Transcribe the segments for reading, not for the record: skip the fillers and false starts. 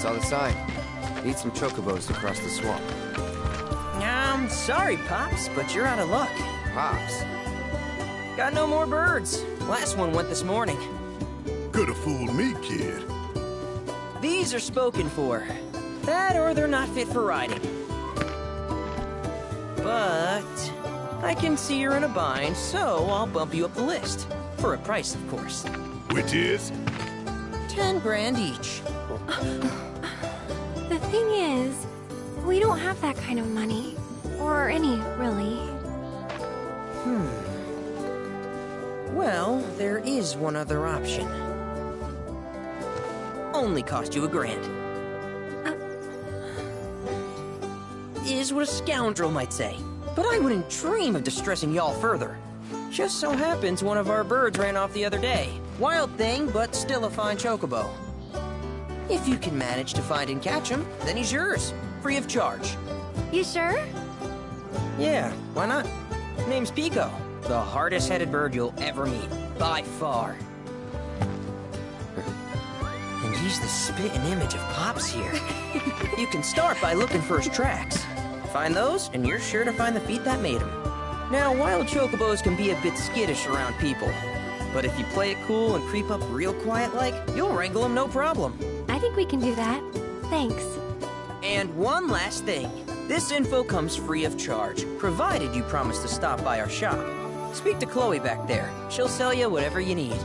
Saw the sign. Need some chocobos to cross the swamp. Sorry, Pops, but you're out of luck. Pops? Got no more birds. Last one went this morning. Could've fooled me, kid. These are spoken for. That or they're not fit for riding. But I can see you're in a bind, so I'll bump you up the list. For a price, of course. Which is? 10 grand each. The thing is, we don't have that kind of money. Or any, really. Well, there is one other option. Only cost you $1,000. Is what a scoundrel might say. But I wouldn't dream of distressing y'all further. Just so happens one of our birds ran off the other day. Wild thing, but still a fine chocobo. If you can manage to find and catch him, then he's yours. Free of charge. You sure? Yeah, why not? Name's Pico. The hardest-headed bird you'll ever meet. By far. And he's the spitting image of Pops here. You can start by looking for his tracks. Find those, and you're sure to find the feet that made him. Now, wild chocobos can be a bit skittish around people. But if you play it cool and creep up real quiet-like, you'll wrangle them no problem. I think we can do that. Thanks. And one last thing. This info comes free of charge, provided you promise to stop by our shop. Speak to Chloe back there. She'll sell you whatever you need.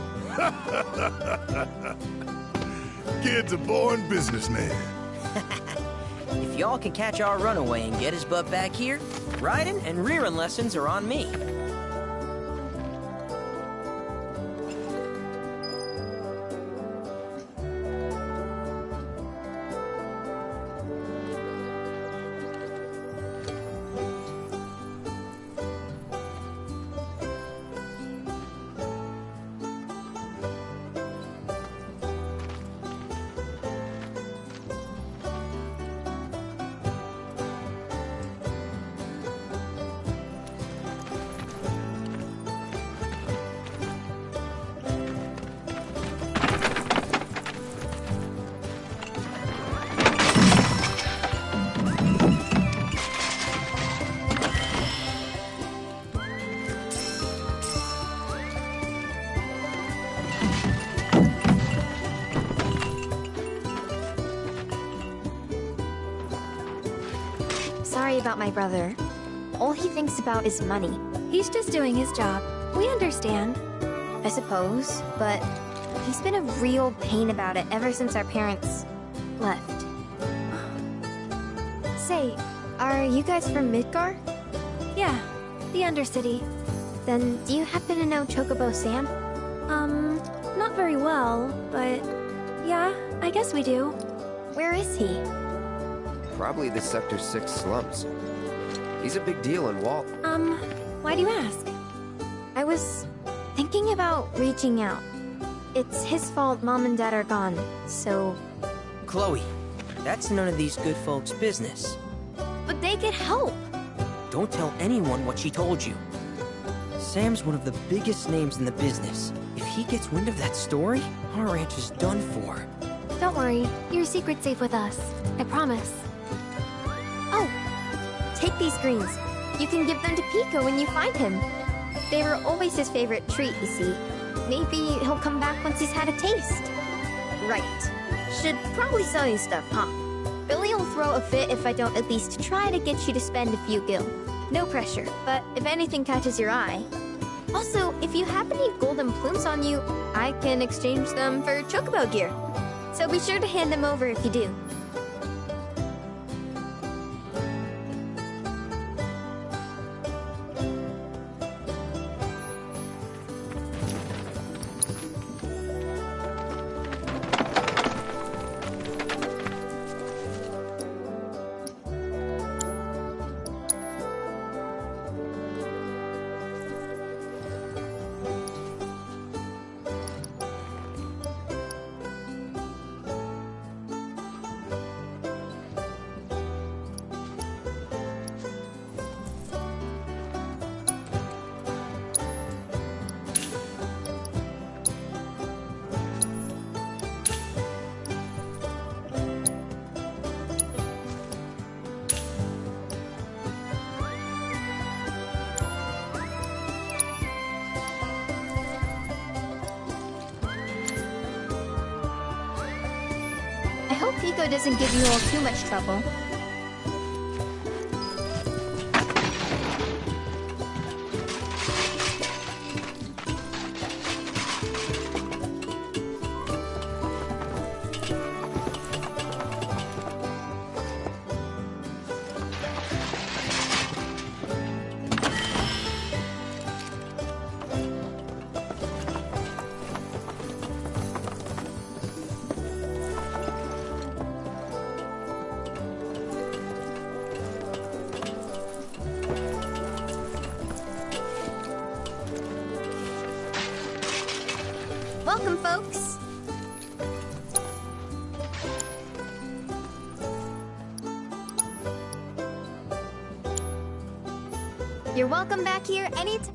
Kid's a born businessman. If y'all can catch our runaway and get his butt back here, riding and rearing lessons are on me. Sorry about my brother. All he thinks about is money. He's just doing his job. We understand, I suppose, but he's been a real pain about it ever since our parents left. Say, are you guys from Midgar? Yeah, the Undercity. Then do you happen to know Chocobo Sam? Not very well, but yeah, I guess we do. Where is he? Probably the Sector 6 slums. He's a big deal in Walt. Why do you ask? I was thinking about reaching out. It's his fault Mom and Dad are gone, so... Chloe, that's none of these good folks' business. But they could help! Don't tell anyone what she told you. Sam's one of the biggest names in the business. If he gets wind of that story, our ranch is done for. Don't worry, your secret's safe with us. I promise. Oh! Take these greens. You can give them to Pico when you find him. They were always his favorite treat, you see. Maybe he'll come back once he's had a taste. Right. Should probably sell you stuff, huh? Billy will throw a fit if I don't at least try to get you to spend a few gil. No pressure, but if anything catches your eye... Also, if you have any golden plumes on you, I can exchange them for chocobo gear. So be sure to hand them over if you do. Pico doesn't give you all too much trouble. Welcome, folks! You're welcome back here anytime.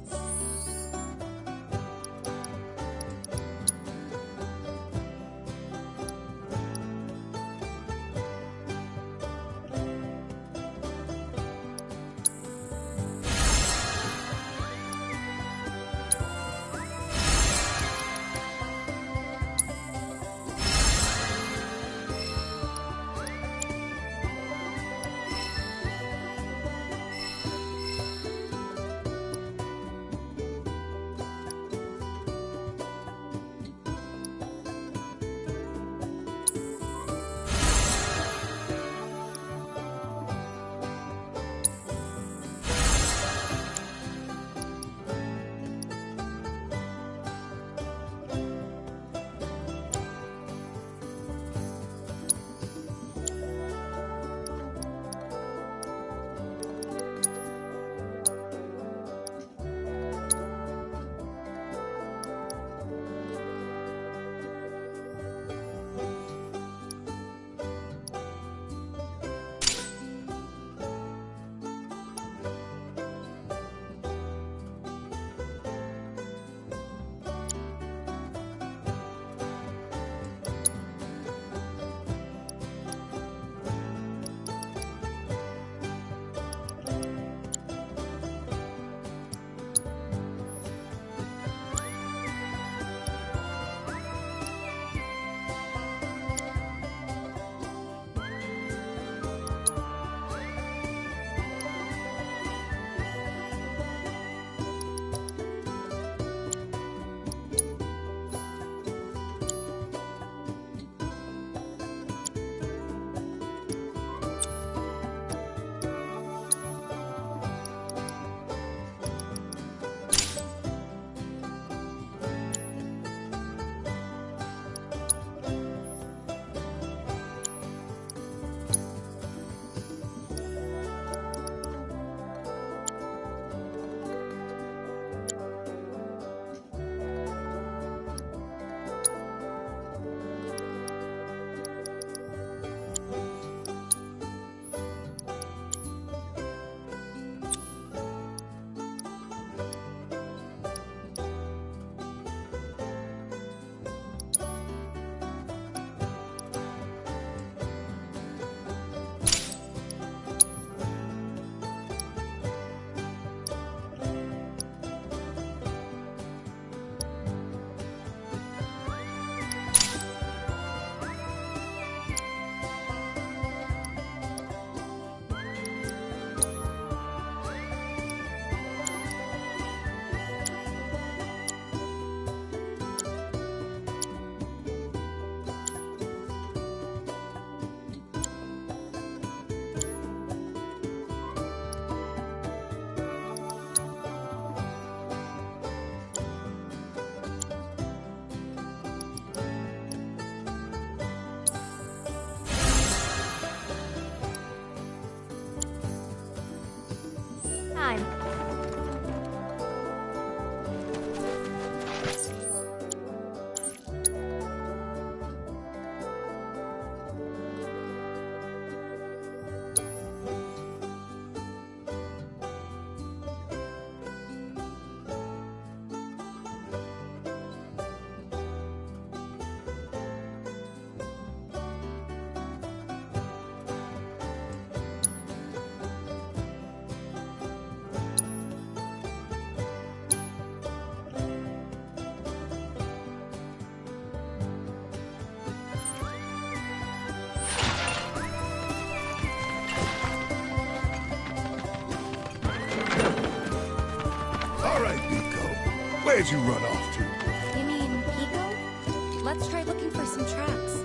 Where'd you run off to? You mean Pico? Let's try looking for some tracks.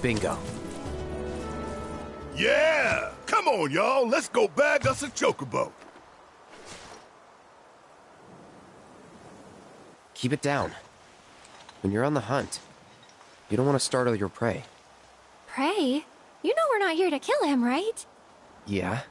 Bingo. Yeah! Come on, y'all. Let's go bag us a chocobo. Keep it down. When you're on the hunt, you don't want to startle your prey. Prey? You know we're not here to kill him, right? Yeah?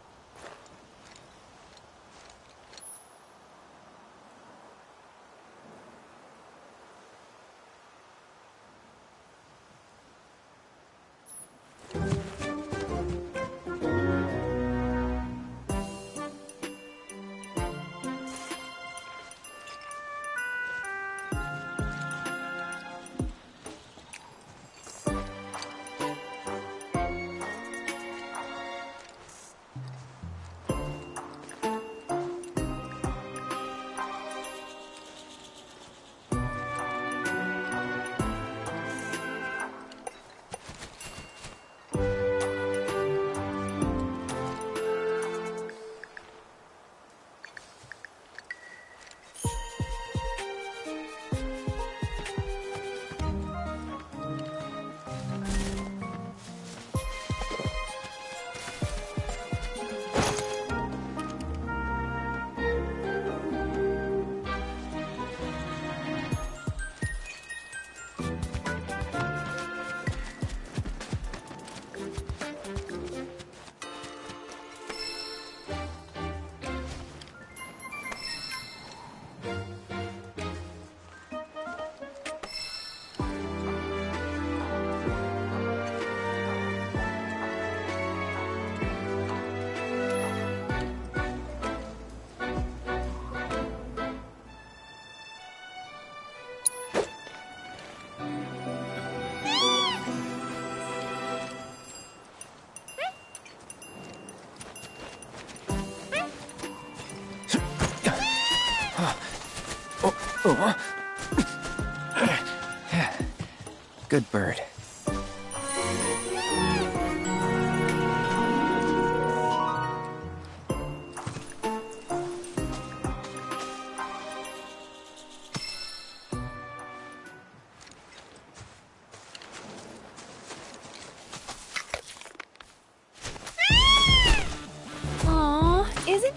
Good bird.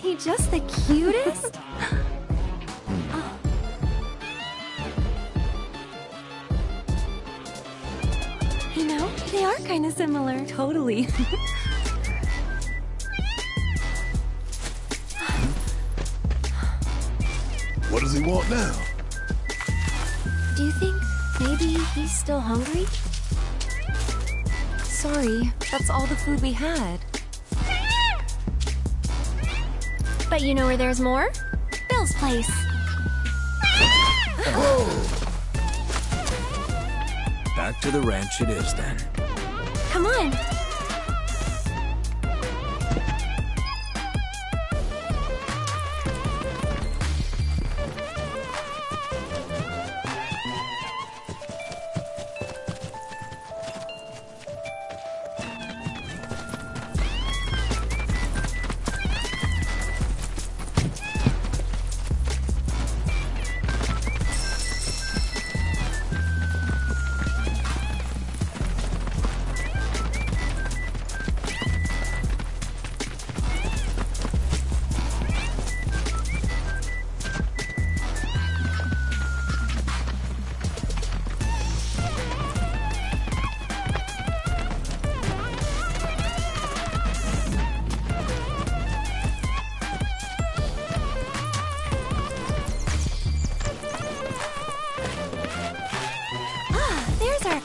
he just the cutest? You know, they are kind of similar. Totally. What does he want now? Do you think maybe he's still hungry? Sorry, that's all the food we had. But you know where there's more? Bill's place. Back to the ranch it is then. Come on.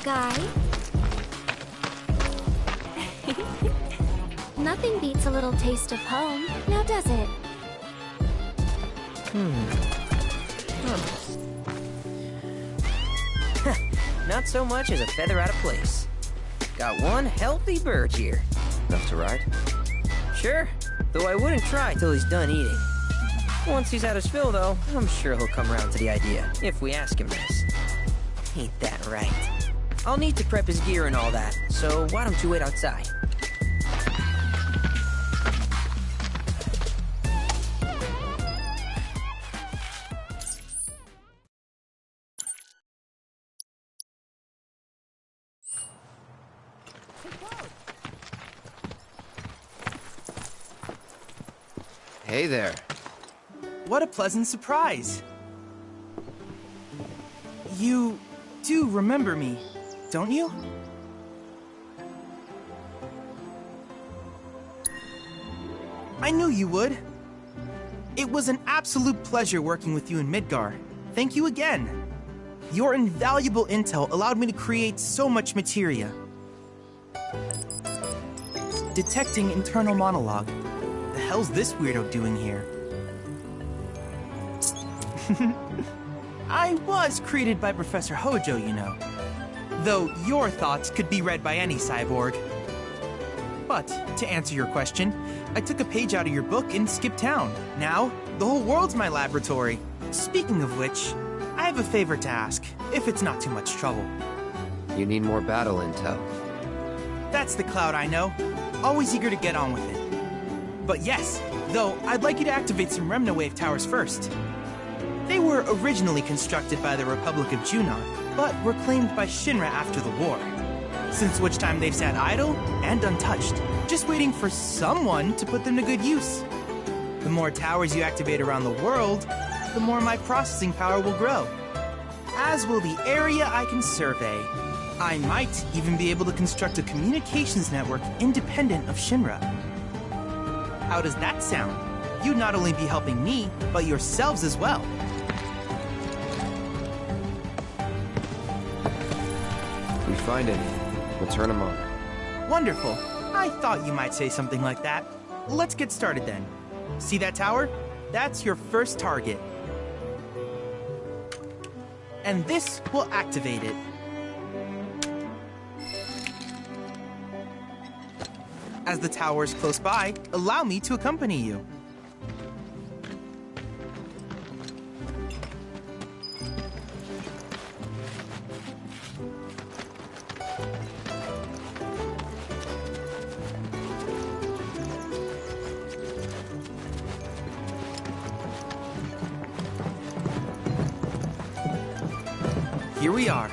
Guy. Nothing beats a little taste of home, now does it? Not so much as a feather out of place. Got one healthy bird here. Enough to ride? Sure, though I wouldn't try till he's done eating. Once he's had his fill, though, I'm sure he'll come around to the idea, if we ask him this. Ain't that right? I'll need to prep his gear and all that, so why don't you wait outside? Hey there. What a pleasant surprise. You do remember me, don't you? I knew you would. It was an absolute pleasure working with you in Midgar. Thank you again. Your invaluable intel allowed me to create so much materia. Detecting internal monologue. The hell's this weirdo doing here? I was created by Professor Hojo, you know. Though your thoughts could be read by any cyborg. But, to answer your question, I took a page out of your book and skipped town. Now, the whole world's my laboratory. Speaking of which, I have a favor to ask, if it's not too much trouble. You need more battle intel. That's the Cloud I know. Always eager to get on with it. But yes, though, I'd like you to activate some Remnawave towers first. They were originally constructed by the Republic of Junon, but were claimed by Shinra after the war. Since which time they've sat idle and untouched, just waiting for someone to put them to good use. The more towers you activate around the world, the more my processing power will grow. As will the area I can survey. I might even be able to construct a communications network independent of Shinra. How does that sound? You'd not only be helping me, but yourselves as well. If we find any, we'll turn them on. Wonderful. I thought you might say something like that. Let's get started then. See that tower? That's your first target. And this will activate it. As the tower is close by, allow me to accompany you. Here we are.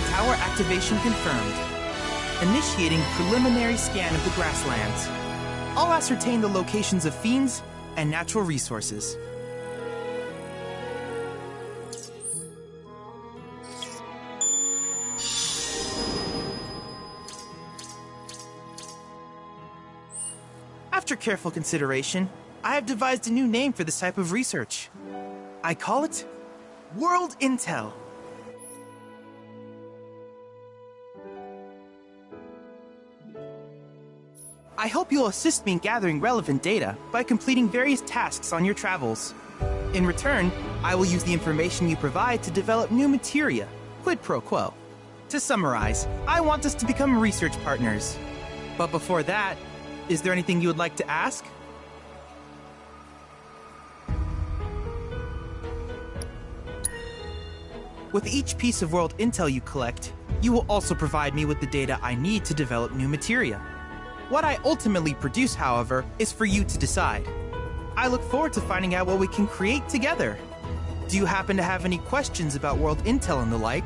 Tower activation confirmed. Initiating preliminary scan of the grasslands. I'll ascertain the locations of fiends and natural resources. After careful consideration, I have devised a new name for this type of research. I call it World Intel. I hope you'll assist me in gathering relevant data by completing various tasks on your travels. In return, I will use the information you provide to develop new materia, quid pro quo. To summarize, I want us to become research partners. But before that, is there anything you would like to ask? With each piece of world intel you collect, you will also provide me with the data I need to develop new materia. What I ultimately produce, however, is for you to decide. I look forward to finding out what we can create together. Do you happen to have any questions about world intel and the like?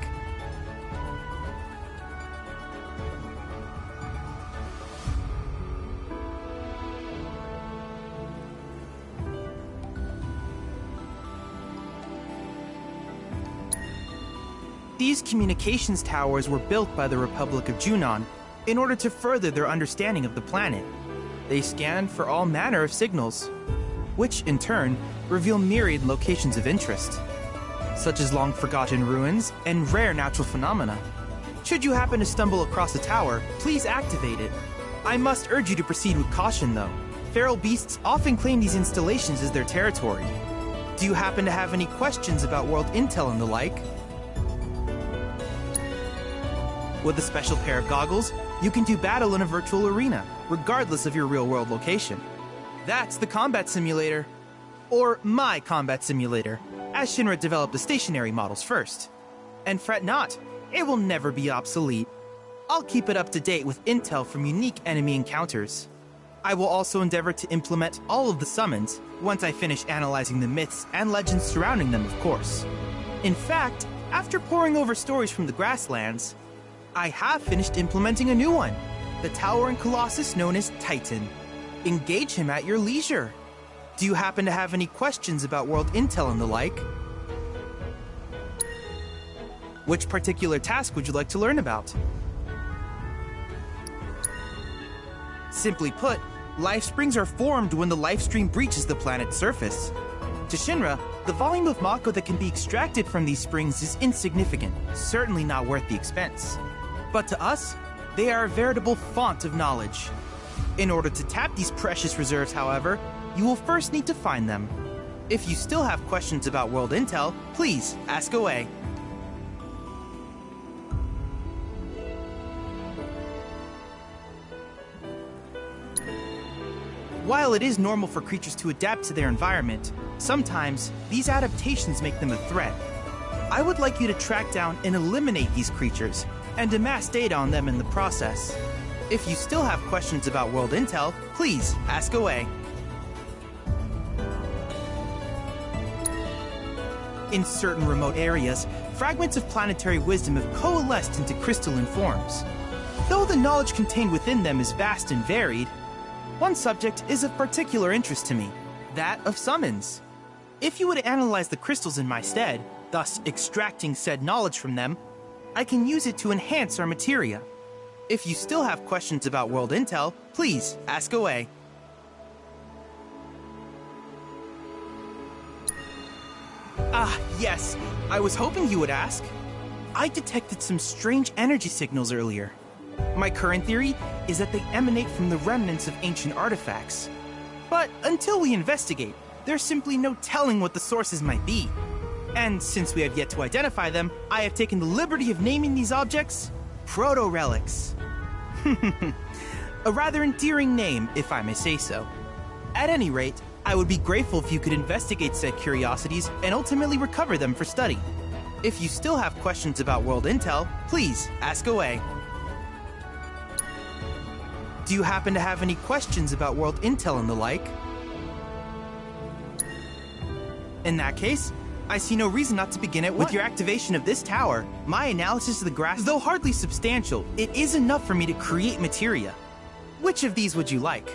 These communications towers were built by the Republic of Junon in order to further their understanding of the planet. They scan for all manner of signals, which in turn reveal myriad locations of interest, such as long-forgotten ruins and rare natural phenomena. Should you happen to stumble across a tower, please activate it. I must urge you to proceed with caution, though. Feral beasts often claim these installations as their territory. Do you happen to have any questions about world intel and the like? With a special pair of goggles, you can do battle in a virtual arena, regardless of your real-world location. That's the combat simulator. Or my combat simulator, as Shinra developed the stationary models first. And fret not, it will never be obsolete. I'll keep it up to date with intel from unique enemy encounters. I will also endeavor to implement all of the summons once I finish analyzing the myths and legends surrounding them, of course. In fact, after poring over stories from the grasslands, I have finished implementing a new one, the towering colossus known as Titan. Engage him at your leisure. Do you happen to have any questions about world intel and the like? Which particular task would you like to learn about? Simply put, life springs are formed when the life stream breaches the planet's surface. To Shinra, the volume of Mako that can be extracted from these springs is insignificant, certainly not worth the expense. But to us, they are a veritable font of knowledge. In order to tap these precious reserves, however, you will first need to find them. If you still have questions about world intel, please ask away. While it is normal for creatures to adapt to their environment, sometimes these adaptations make them a threat. I would like you to track down and eliminate these creatures, and amass data on them in the process. If you still have questions about world intel, please ask away. In certain remote areas, fragments of planetary wisdom have coalesced into crystalline forms. Though the knowledge contained within them is vast and varied, one subject is of particular interest to me, that of summons. If you would analyze the crystals in my stead, thus extracting said knowledge from them, I can use it to enhance our materia. If you still have questions about world intel, please ask away. Ah, yes, I was hoping you would ask. I detected some strange energy signals earlier. My current theory is that they emanate from the remnants of ancient artifacts. But until we investigate, there's simply no telling what the sources might be. And since we have yet to identify them, I have taken the liberty of naming these objects proto-relics. A rather endearing name, if I may say so. At any rate, I would be grateful if you could investigate said curiosities and ultimately recover them for study. If you still have questions about world intel, please ask away. Do you happen to have any questions about world intel and the like? In that case, I see no reason not to begin it with your activation of this tower. My analysis of the grass, though hardly substantial, it is enough for me to create materia. Which of these would you like?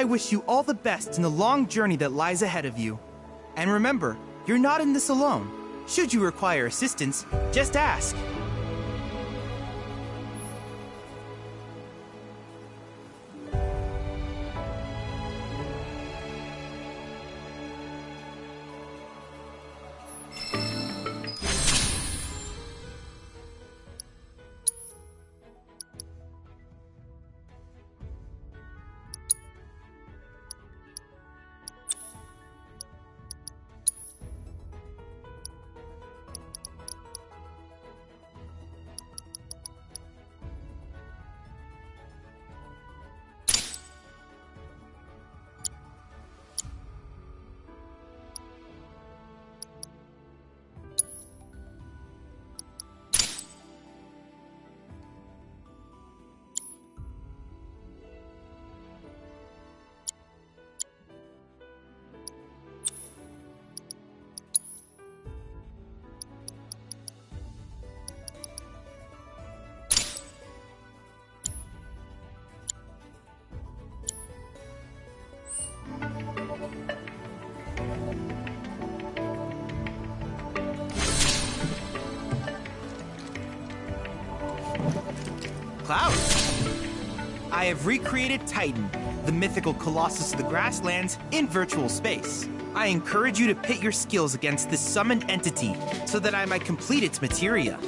I wish you all the best in the long journey that lies ahead of you. And remember, you're not in this alone. Should you require assistance, just ask. Cloud! I have recreated Titan, the mythical colossus of the grasslands, in virtual space. I encourage you to pit your skills against this summoned entity so that I might complete its materia.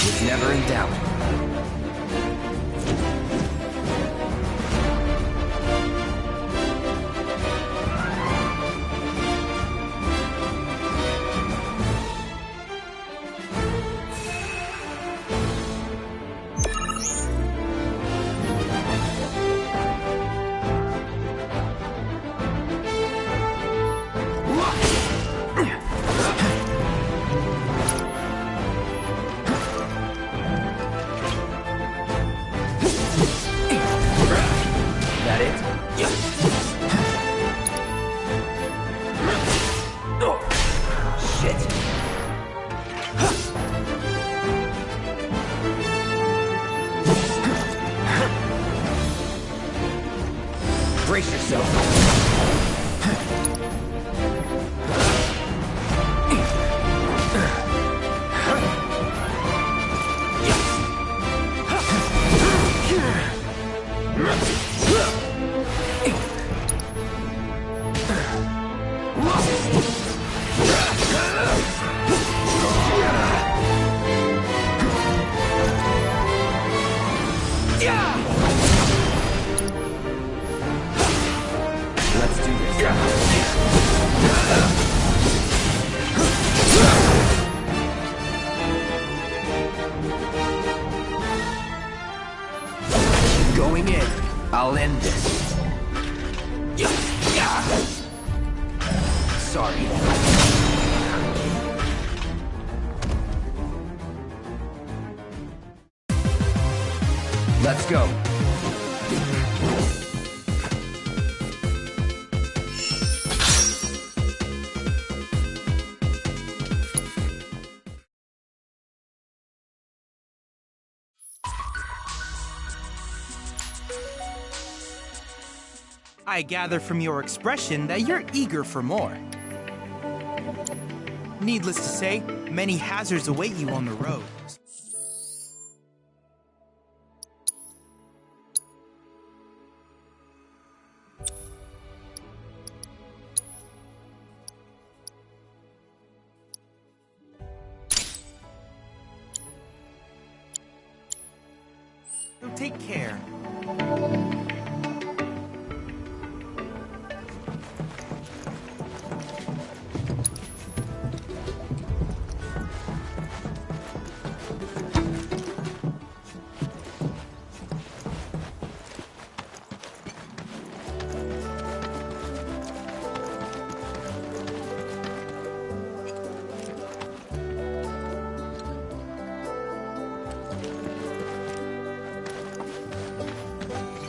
was never in doubt. That it? Oh, shit. Brace yourself. Let's do this. Going in. I'll end this. Sorry. Let's go. I gather from your expression that you're eager for more. Needless to say, many hazards await you on the road. So take care.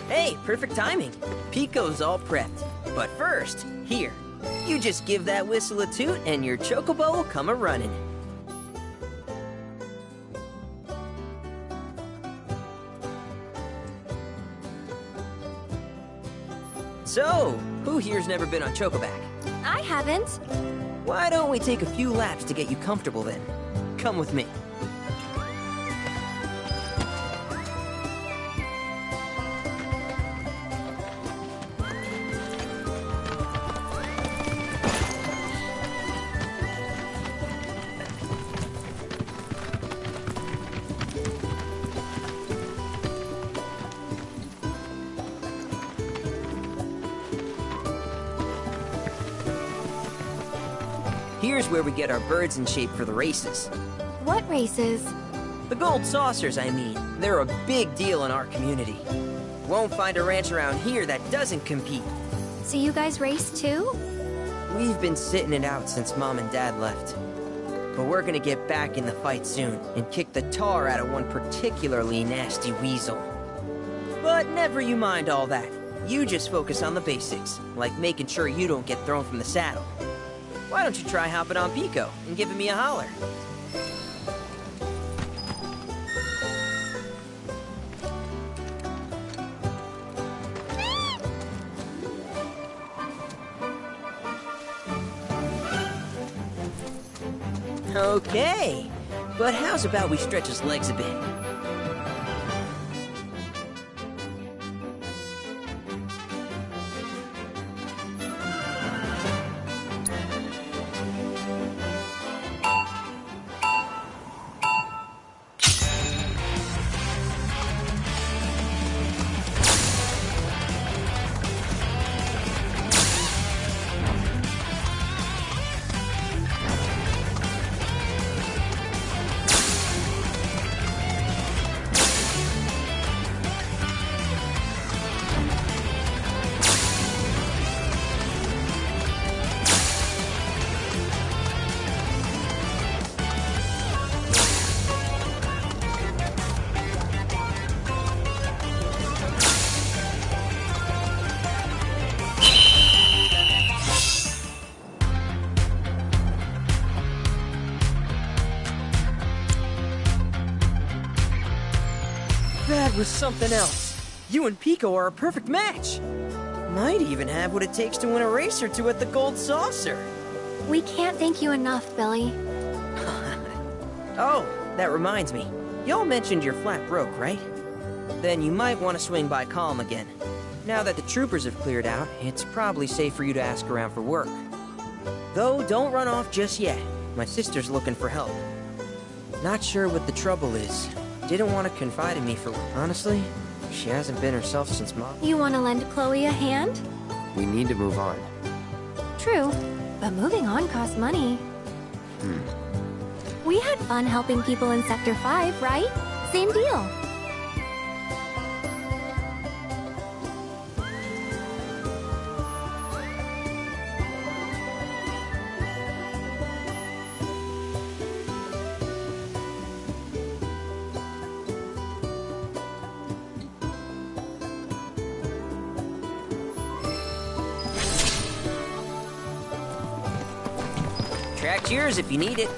Hey, perfect timing. Pico's all prepped. But first, here. You just give that whistle a toot and your chocobo will come a-running. So, who here's never been on Chocoback? I haven't. Why don't we take a few laps to get you comfortable then? Come with me. Here's where we get our birds in shape for the races. What races? The gold saucers, I mean. They're a big deal in our community. Won't find a ranch around here that doesn't compete. So you guys race too? We've been sitting it out since Mom and Dad left. But we're gonna get back in the fight soon and kick the tar out of one particularly nasty weasel. But never you mind all that. You just focus on the basics, like making sure you don't get thrown from the saddle. Why don't you try hopping on Pico and giving me a holler? Okay, but how's about we stretch his legs a bit? That was something else. You and Pico are a perfect match. Might even have what it takes to win a race or two at the Gold Saucer. We can't thank you enough, Billy. Oh, that reminds me. Y'all mentioned your flat broke, right? Then you might want to swing by Calm again. Now that the troopers have cleared out, it's probably safe for you to ask around for work. Though, don't run off just yet. My sister's looking for help. Not sure what the trouble is. Didn't want to confide in me for... Honestly, she hasn't been herself since Mom... You want to lend Chloe a hand? We need to move on. True, but moving on costs money. We had fun helping people in Sector 5, right? Same deal. Track's yours if you need it.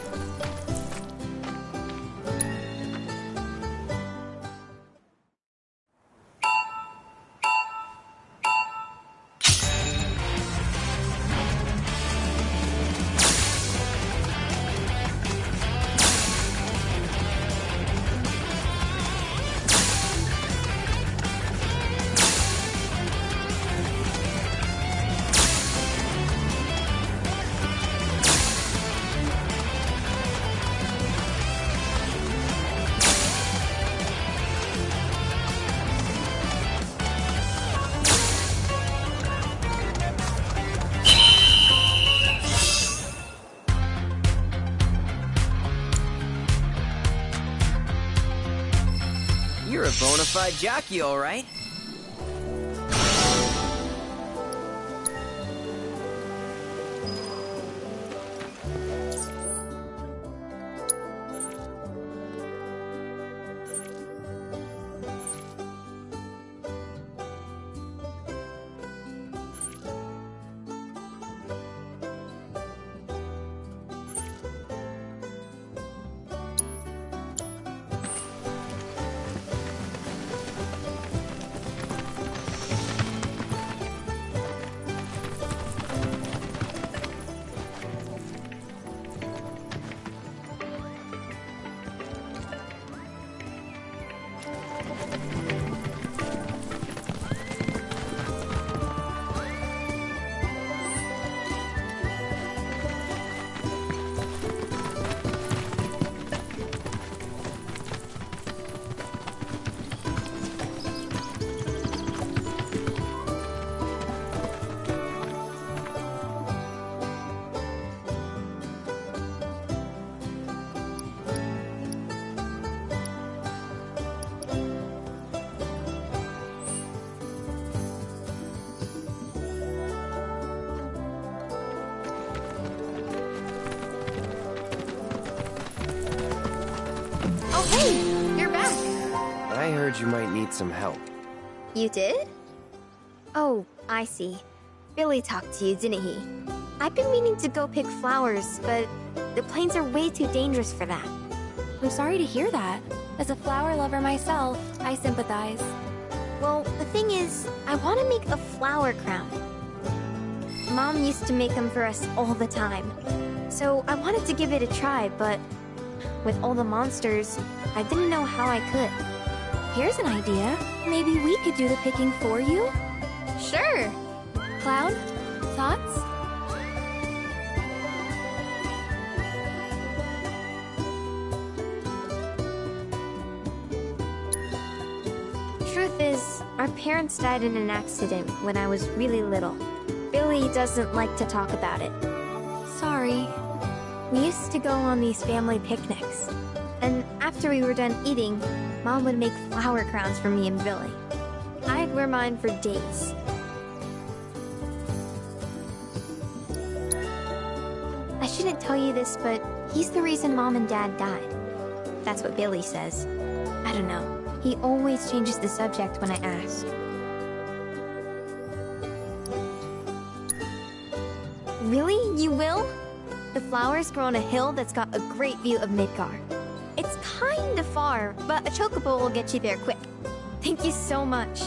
You're a bona fide jockey, all right. Hey, you're back. I heard you might need some help. You did? Oh, I see. Billy talked to you, didn't he? I've been meaning to go pick flowers, but the plains are way too dangerous for that. I'm sorry to hear that. As a flower lover myself, I sympathize. Well, the thing is, I want to make a flower crown. Mom used to make them for us all the time. So I wanted to give it a try, but with all the monsters, I didn't know how I could. Here's an idea. Maybe we could do the picking for you? Sure! Cloud? Thoughts? Truth is, our parents died in an accident when I was really little. Billy doesn't like to talk about it. Sorry. We used to go on these family picnics. And after we were done eating, Mom would make flower crowns for me and Billy. I'd wear mine for days. I shouldn't tell you this, but he's the reason Mom and Dad died. That's what Billy says. I don't know. He always changes the subject when I ask. Really? You will? The flowers grow on a hill that's got a great view of Midgar. It's kinda far, but a chocobo will get you there quick. Thank you so much.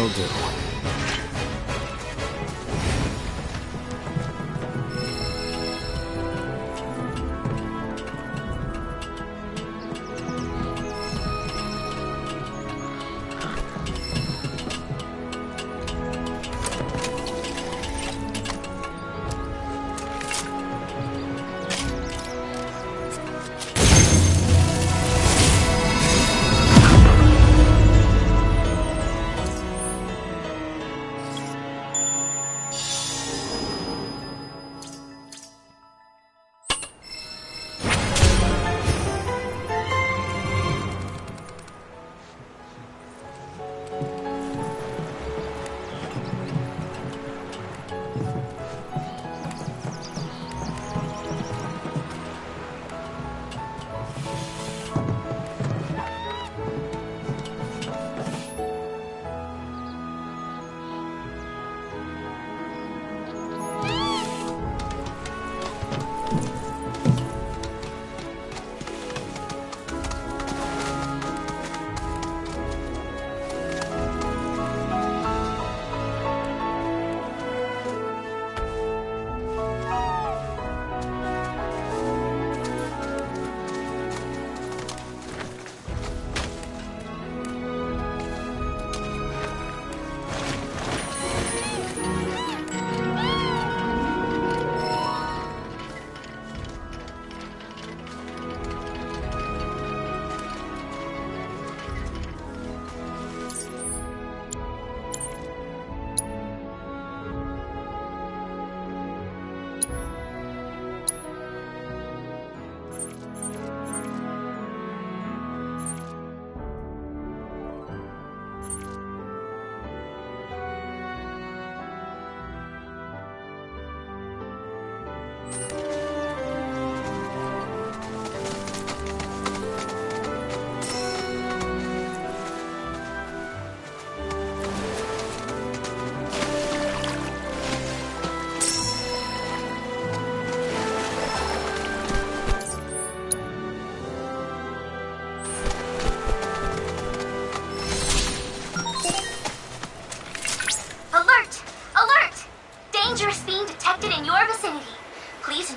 That'll do.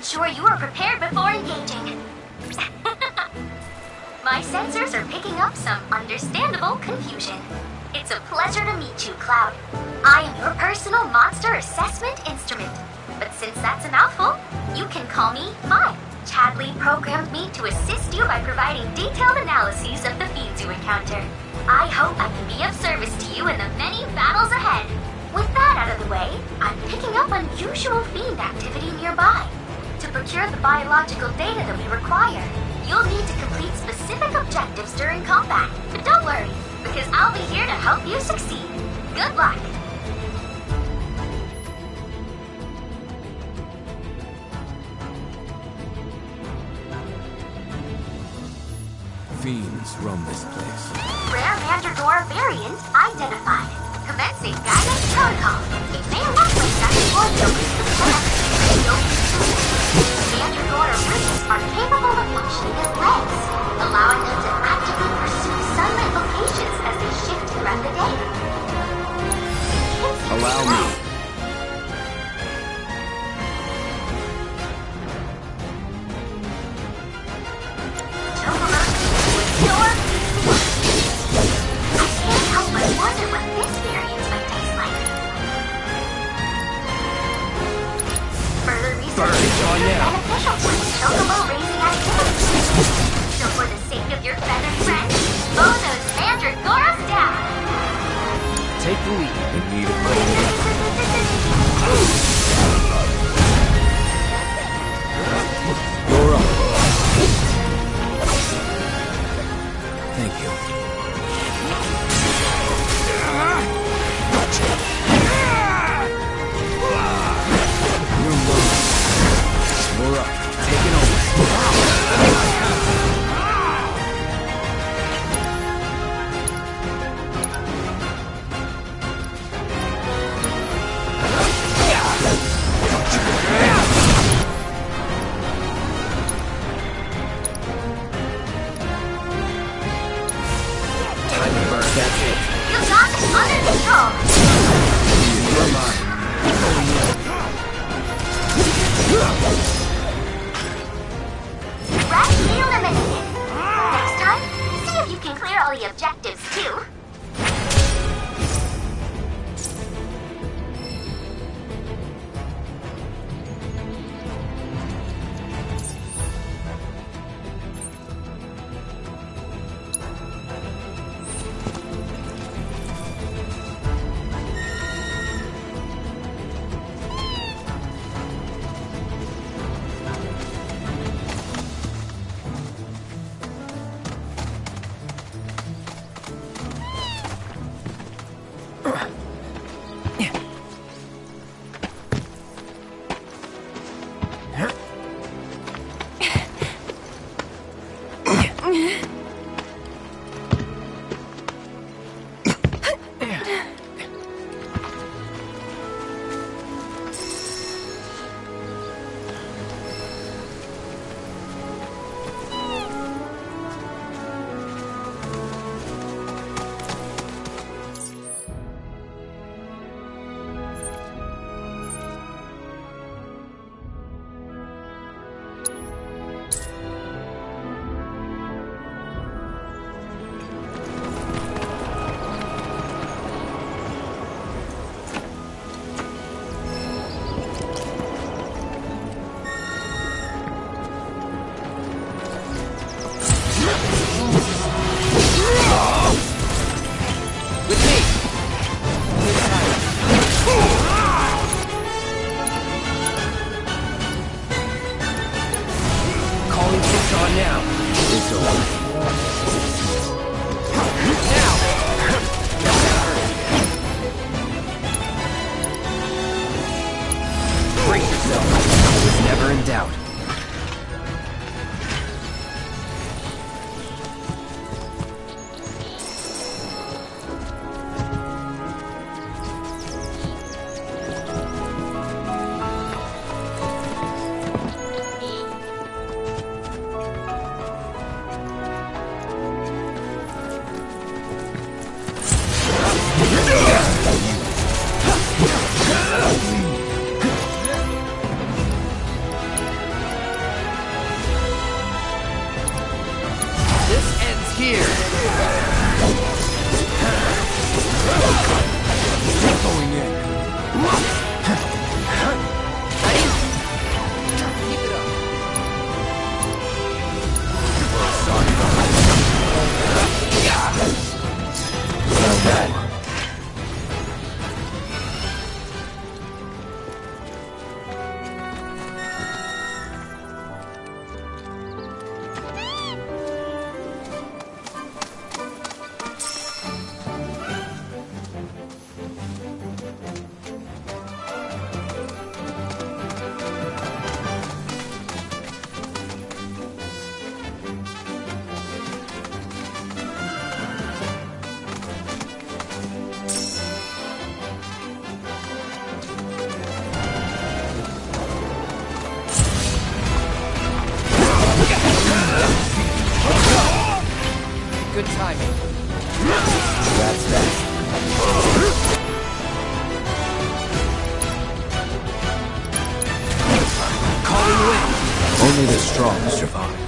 ensure you are prepared before engaging. My sensors are picking up some understandable confusion. It's a pleasure to meet you, Cloud. I am your personal monster assessment instrument. But since that's a mouthful, you can call me Fi. Chadley programmed me to assist you by providing detailed analyses of the fiends you encounter. I hope I can be of service to you in the many battles ahead. With that out of the way, I'm picking up unusual fiend activity nearby. To procure the biological data that we require, you'll need to complete specific objectives during combat. But don't worry, because I'll be here to help you succeed. Good luck! Fiends roam this place. Rare Mandragora variant identified. Commencing guidance protocol. It may look like that before you reach the plant. Don't be fooled. Mandragora rings are capable of functioning as legs, allowing them to actively pursue sunlit locations as they shift throughout the day. Allow me. So for the sake of your feathered friend, mow those mandragoras down! Take the lead. In need of my You're up. Thank you. You're up. Taking over. That's it. You got it under control! You're mine. Rapidly eliminated. Next time, see if you can clear all the objectives too. timing. That's that. Calling wind. Only the strong survive.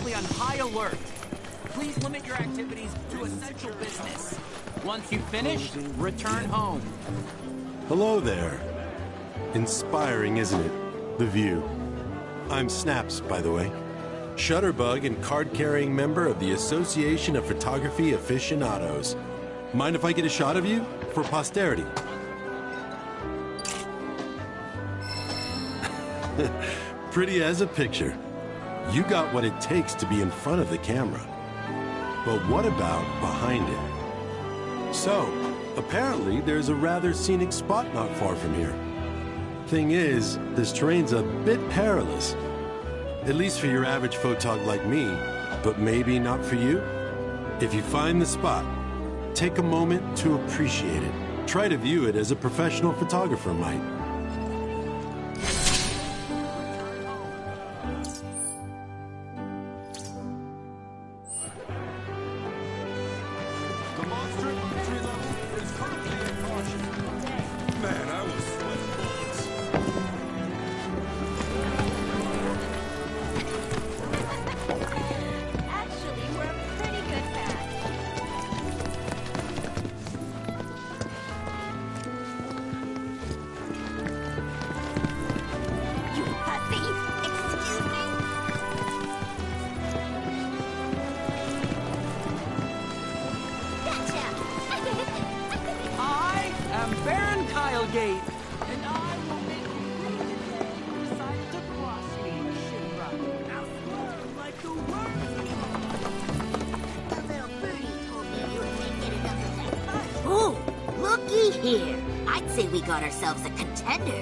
On high alert. Please limit your activities to essential business. Once you've finished, return home. Hello there. Inspiring, isn't it? The view. I'm Snaps, by the way. Shutterbug and card-carrying member of the Association of Photography Aficionados. Mind if I get a shot of you? For posterity. Pretty as a picture. You got what it takes to be in front of the camera. But what about behind it? So, apparently there's a rather scenic spot not far from here. Thing is, this terrain's a bit perilous. At least for your average photog like me, but maybe not for you. If you find the spot, take a moment to appreciate it. Try to view it as a professional photographer might. And I will make you pay the day you decided to cross me, Shinra. Now swerve like the The little birdie told me you would make it another next month. Ooh, looky here. I'd say we got ourselves a contender.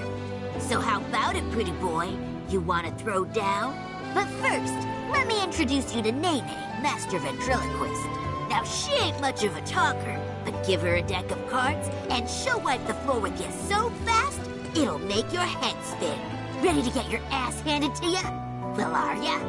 So how about it, pretty boy? You want to throw down? But first, let me introduce you to Nene, Master Ventriloquist. Now, she ain't much of a talker, but give her a deck of cards, and she'll wipe the floor with you so fast, it'll make your head spin. Ready to get your ass handed to ya? Well, are ya?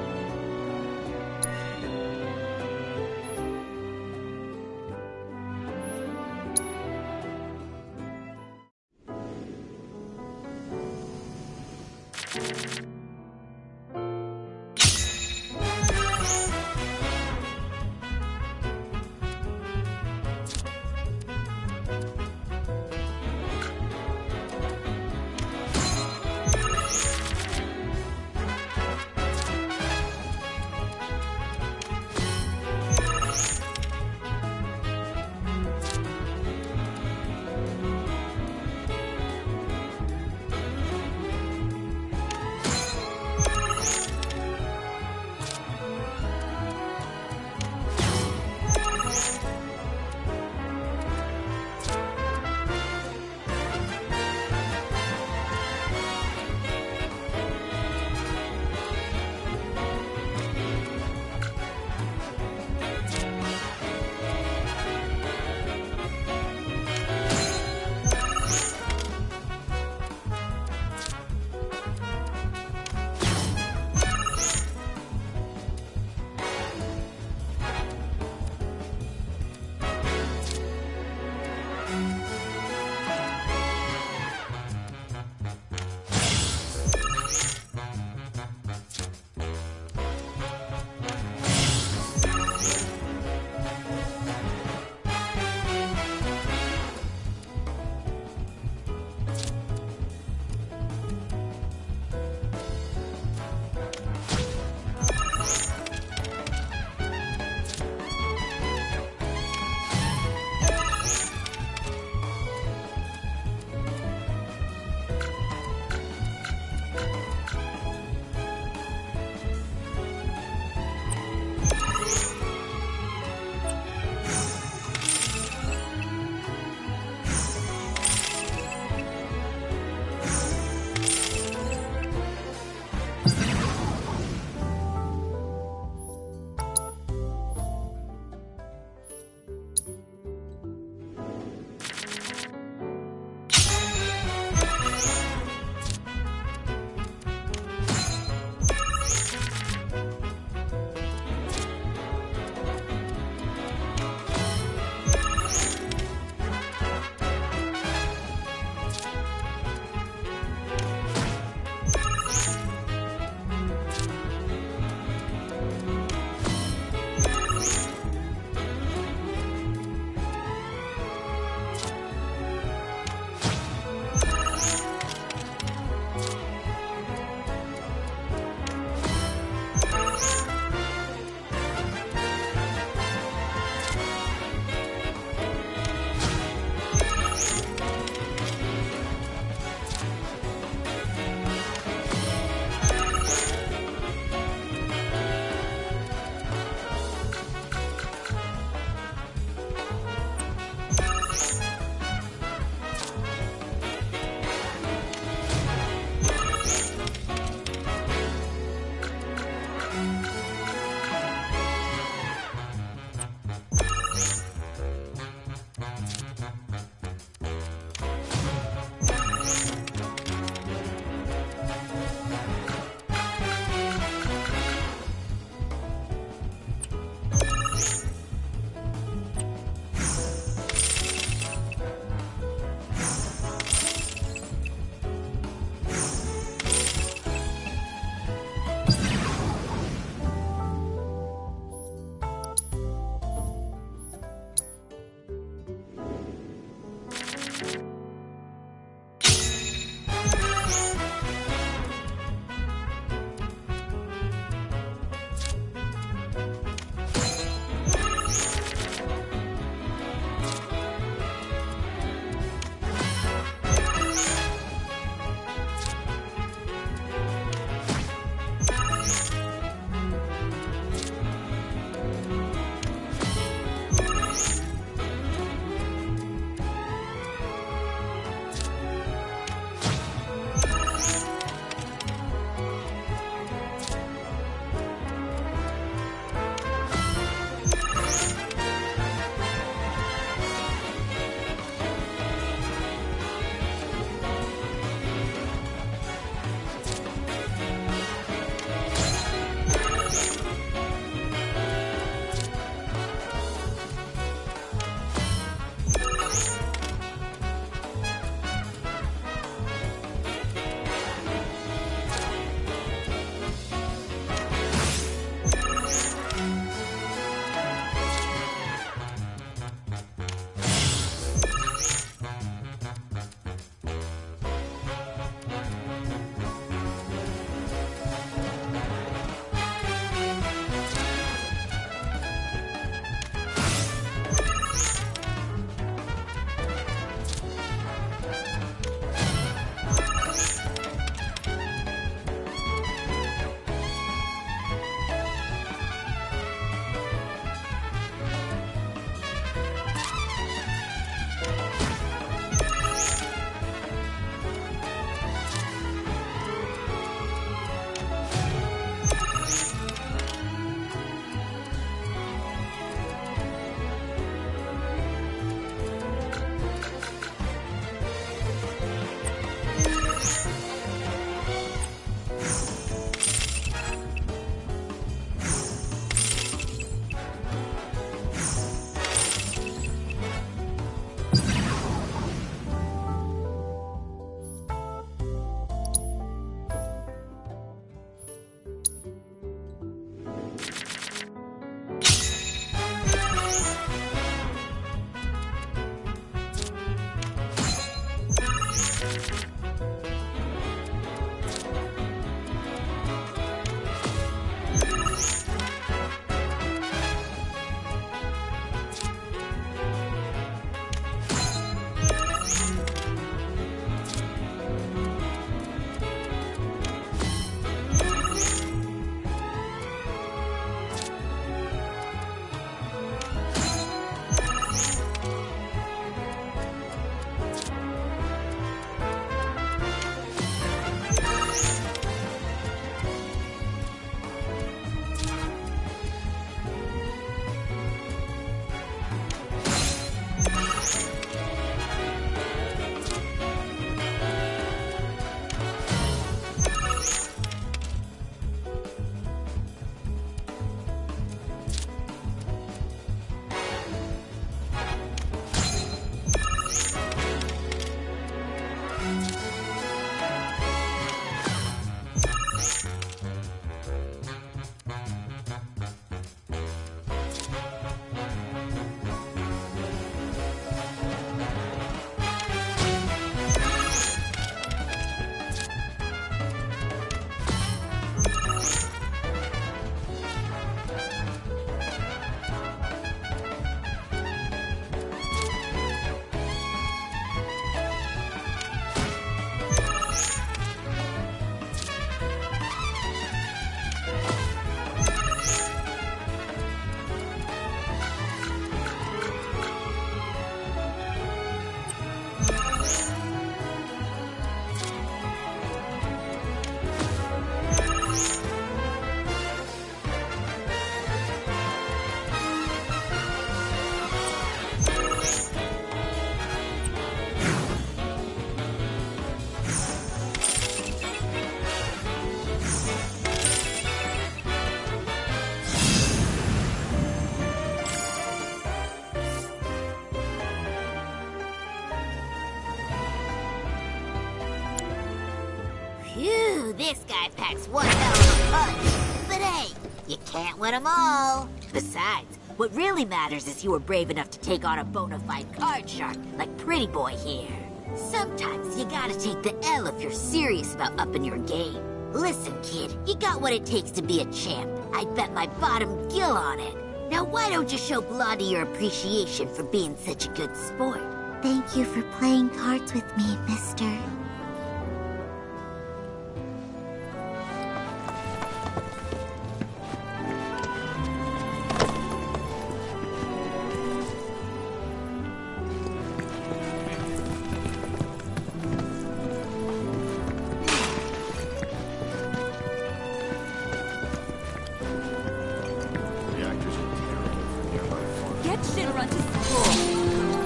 this guy packs one hell of a punch. But hey, you can't win them all. Besides, what really matters is you were brave enough to take on a bona fide card shark like Pretty Boy here. Sometimes you gotta take the L if you're serious about upping your game. Listen, kid, you got what it takes to be a champ. I'd bet my bottom gill on it. Now why don't you show Blondie your appreciation for being such a good sport? Thank you for playing cards with me, mister.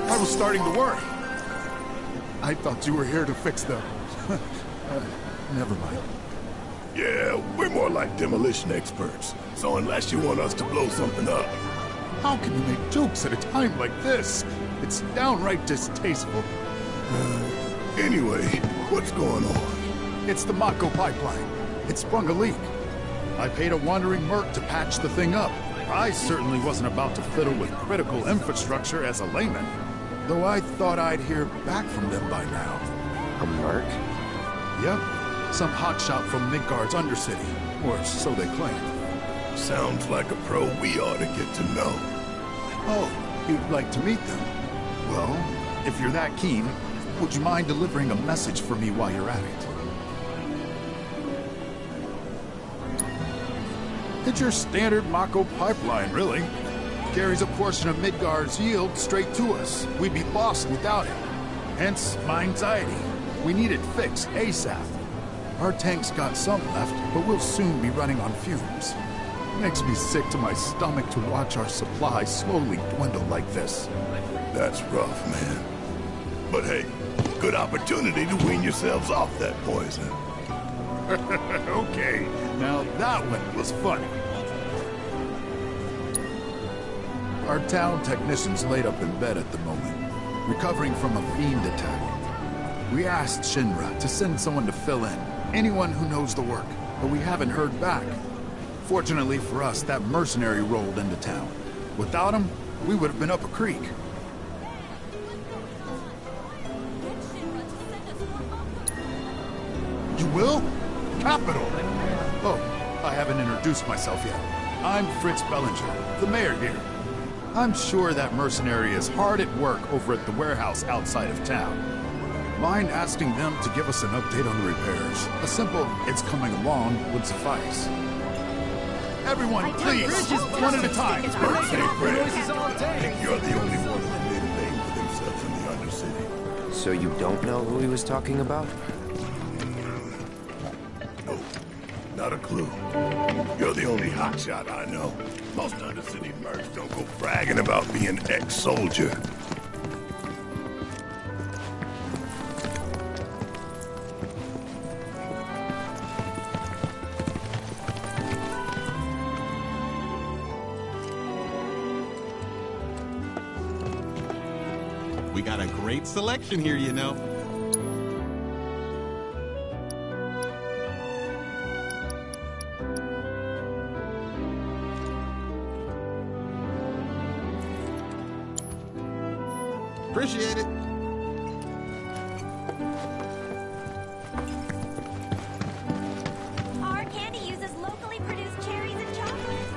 I was starting to worry. I thought you were here to fix them. Never mind. Yeah, we're more like demolition experts. So unless you want us to blow something up... How can you make jokes at a time like this? It's downright distasteful. Anyway, what's going on? It's the Mako pipeline. It sprung a leak. I paid a wandering merc to patch the thing up. I certainly wasn't about to fiddle with critical infrastructure as a layman. Though I thought I'd hear back from them by now. A merc? Yep. Some hotshot from Midgard's Undercity. Or so they claim. Sounds like a pro we ought to get to know. Oh, you'd like to meet them? Well, if you're that keen, would you mind delivering a message for me while you're at it? It's your standard Mako pipeline, really. Carries a portion of Midgard's yield straight to us. We'd be lost without it. Hence, my anxiety. We need it fixed ASAP. Our tank's got some left, but we'll soon be running on fumes. Makes me sick to my stomach to watch our supply slowly dwindle like this. That's rough, man. But hey, good opportunity to wean yourselves off that poison. Okay, now that one was funny. Our town technician's laid up in bed at the moment, recovering from a fiend attack. We asked Shinra to send someone to fill in, anyone who knows the work, but we haven't heard back. Fortunately for us, that mercenary rolled into town. Without him, we would have been up a creek. You will? Capital! Oh, I haven't introduced myself yet. I'm Fritz Bellinger, the mayor here. I'm sure that mercenary is hard at work over at the warehouse outside of town. Mind asking them to give us an update on the repairs? A simple, "it's coming along," would suffice. Everyone, please, one at a time. Hey, Fred, I think you're the only one who made a name for themselves in the Undercity. So you don't know who he was talking about? No, not a clue. You're the only hotshot I know. Most Undercity mercs don't go bragging about being ex-soldier. We got a great selection here, you know. Appreciate it. Our candy uses locally produced cherries and chocolate.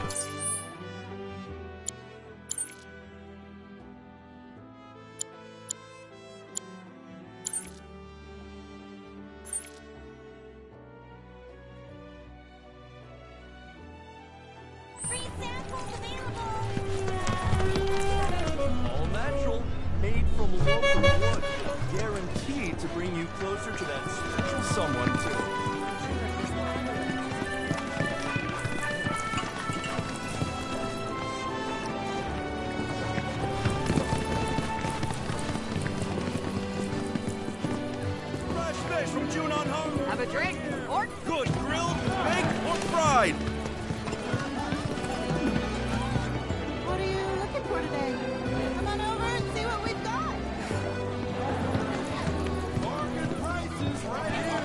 Free samples available. All natural, made from local wood. Guaranteed to bring you closer to that special someone, too. Fresh fish from June on home. Have a drink, or Good grilled, baked, or fried. What are you looking for today? Come on over and see what we've got. Bargain prices right here.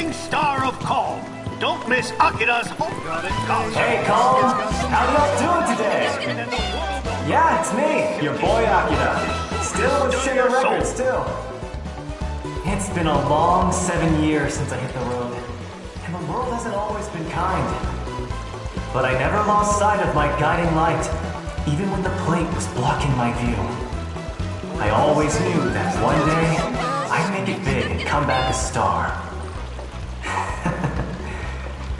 rising star of calm. Don't miss Akira's homecoming concert. Hey, Calm! How y'all doing today? Yeah, it's me, your boy Akira. Still with Sugar Records, still. It's been a long 7 years since I hit the road, and the world hasn't always been kind. But I never lost sight of my guiding light, even when the plate was blocking my view. I always knew that one day, I'd make it big and come back a star.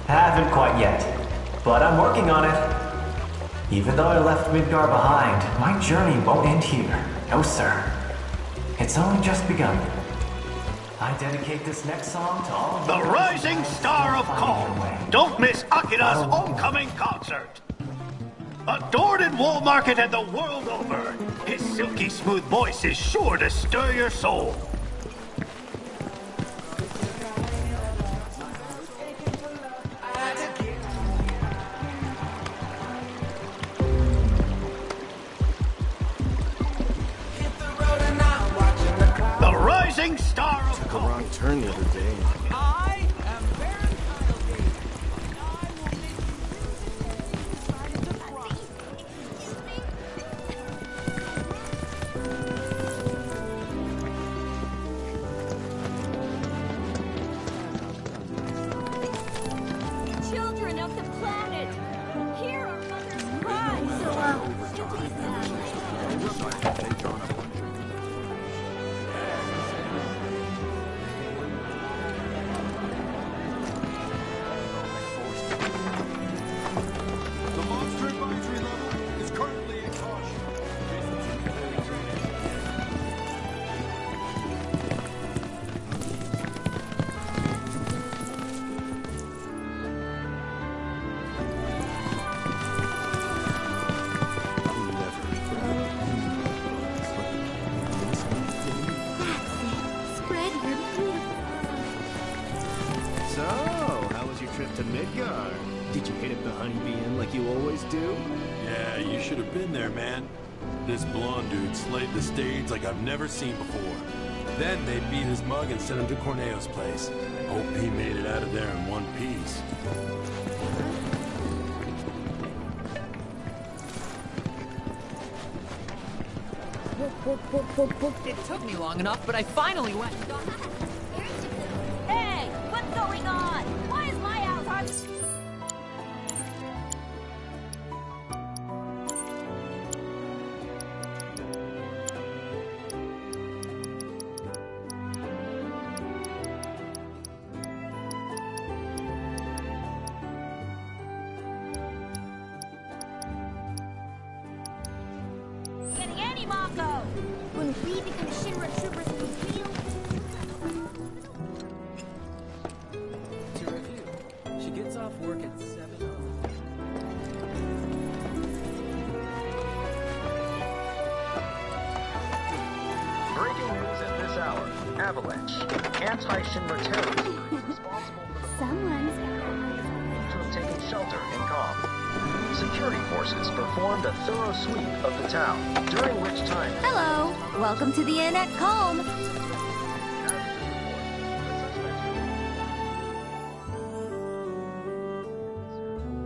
Haven't quite yet, but I'm working on it. Even though I left Midgar behind, my journey won't end here. No, sir. It's only just begun. I dedicate this next song to all of the rising star of calm. Don't miss Akira's homecoming concert. Adored in Wall Market and the world over, his silky smooth voice is sure to stir your soul. The rising star of Took a wrong turn the other day. I am Baron. Children of the planet, hear our mother's cry. The monster advisory level is currently in caution. Spread your beautiful. So, how was your trip to Midgar? Did you hit it the honeybee inn like you always do? Yeah, you should have been there, man. This blonde dude slayed the stage like I've never seen before. Then they beat his mug and sent him to Corneo's place. Hope he made it out of there in one piece. It took me long enough, but I finally went. Hey, what's going on? Why is my house hard? Getting any Mako! When we become Shinra troopers for real. To review, she gets off work at 7. Breaking news at this hour. Avalanche. Anti-Shinra terrorists responsible for Someone's to have taken shelter in Calm. Security forces performed a thorough sweep of the town, during which time... Hello. Welcome to the inn at Calm.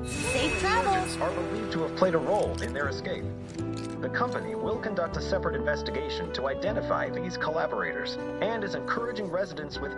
Safe travels. Are believed to have played a role in their escape. The company will conduct a separate investigation to identify these collaborators and is encouraging residents with